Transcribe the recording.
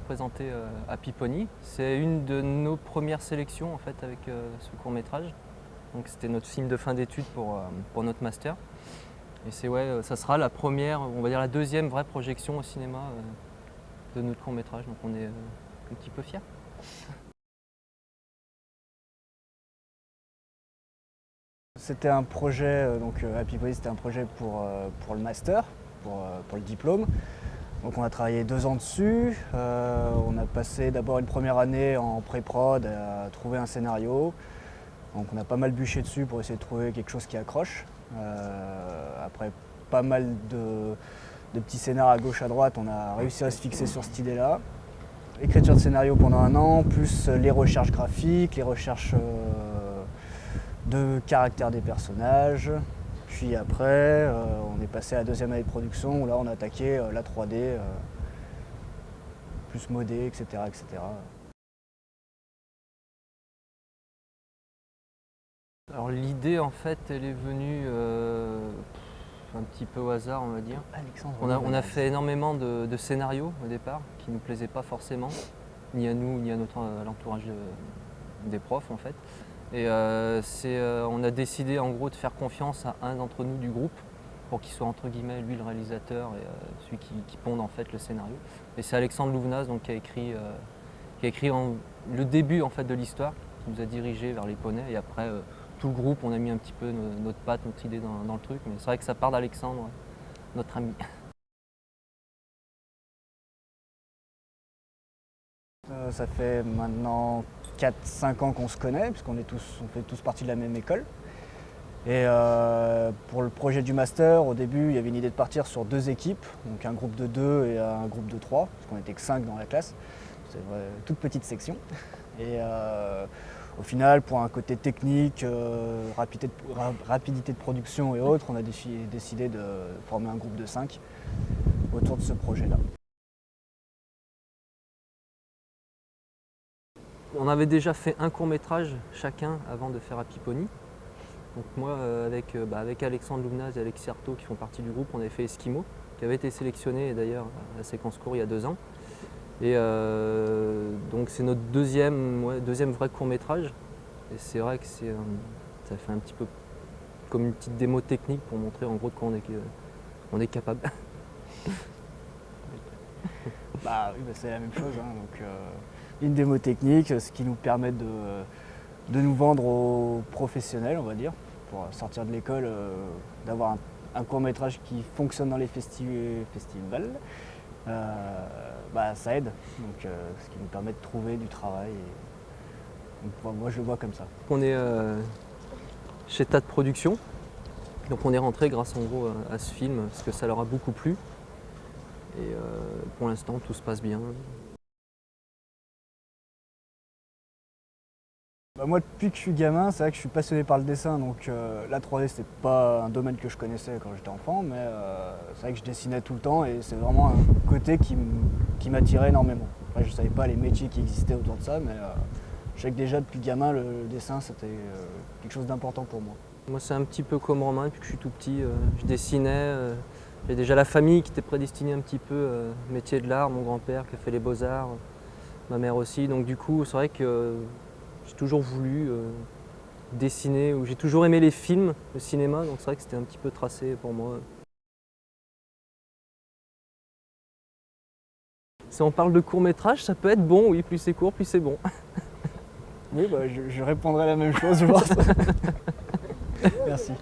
présenter Happy Pony. C'est une de nos premières sélections en fait avec ce court-métrage. Donc c'était notre film de fin d'études pour notre master. Et ça sera la première, on va dire la deuxième vraie projection au cinéma de notre court-métrage. Donc on est un petit peu fiers. C'était un projet, Happy Pony, c'était un projet pour le master, pour le diplôme. Donc on a travaillé 2 ans dessus. On a passé d'abord une première année en pré-prod à trouver un scénario. Donc on a pas mal bûché dessus pour essayer de trouver quelque chose qui accroche. Après pas mal de petits scénars à gauche à droite, on a réussi à se fixer sur cette idée-là. Écriture de scénario pendant 1 an, plus les recherches graphiques, les recherches de caractère des personnages. Puis après, on est passé à la 2e année de production où là on a attaqué la 3D, plus modé, etc., etc. Alors l'idée en fait elle est venue un petit peu au hasard on va dire. Alexandre, On a fait énormément de scénarios au départ qui ne nous plaisaient pas forcément, ni à nous ni à l'entourage des profs en fait. Et on a décidé en gros de faire confiance à un d'entre nous du groupe pour qu'il soit entre guillemets lui le réalisateur et celui qui ponde en fait le scénario. Et c'est Alexandre Louvenaz donc, qui a écrit le début en fait de l'histoire, qui nous a dirigé vers les poneys et après tout le groupe on a mis un petit peu notre patte, notre idée dans le truc. Mais c'est vrai que ça part d'Alexandre, notre ami. Ça fait maintenant 4-5 ans qu'on se connaît, puisqu'on fait tous partie de la même école. Et pour le projet du master, au début, il y avait une idée de partir sur 2 équipes, donc un groupe de 2 et un groupe de 3, parce qu'on n'était que 5 dans la classe. C'est une toute petite section. Et au final, pour un côté technique, rapidité de production et autres, on a décidé de former un groupe de 5 autour de ce projet-là. On avait déjà fait un court-métrage chacun avant de faire Happy Pony. Donc moi avec Alexandre Louvenaz et Alexis Artaud qui font partie du groupe, on avait fait Esquimaux, qui avait été sélectionné d'ailleurs à la séquence court il y a 2 ans. Et donc c'est notre deuxième vrai court-métrage. Et c'est vrai que ça fait un petit peu comme une petite démo technique pour montrer en gros de quoi on est capable. Bah oui, c'est la même chose. Une démo technique, ce qui nous permet de nous vendre aux professionnels, on va dire, pour sortir de l'école, d'avoir un court-métrage qui fonctionne dans les festivals. Ça aide, donc, ce qui nous permet de trouver du travail. Donc, moi je le vois comme ça. On est chez TAD Productions, donc on est rentré grâce en gros à ce film parce que ça leur a beaucoup plu. Et pour l'instant tout se passe bien. Moi depuis que je suis gamin, c'est vrai que je suis passionné par le dessin, donc la 3D c'était pas un domaine que je connaissais quand j'étais enfant, mais c'est vrai que je dessinais tout le temps et c'est vraiment un côté qui m'attirait énormément. Après, je savais pas les métiers qui existaient autour de ça, mais je sais que déjà depuis gamin le dessin c'était quelque chose d'important pour moi. Moi c'est un petit peu comme Romain, depuis que je suis tout petit, je dessinais. J'ai déjà la famille qui était prédestinée un petit peu au métier de l'art, mon grand-père qui a fait les beaux-arts, ma mère aussi, donc du coup c'est vrai que j'ai toujours voulu dessiner, ou j'ai toujours aimé les films, le cinéma, donc c'est vrai que c'était un petit peu tracé pour moi. Si on parle de court-métrage, ça peut être bon, oui, plus c'est court, plus c'est bon. Oui, je répondrai la même chose, je pense. Merci.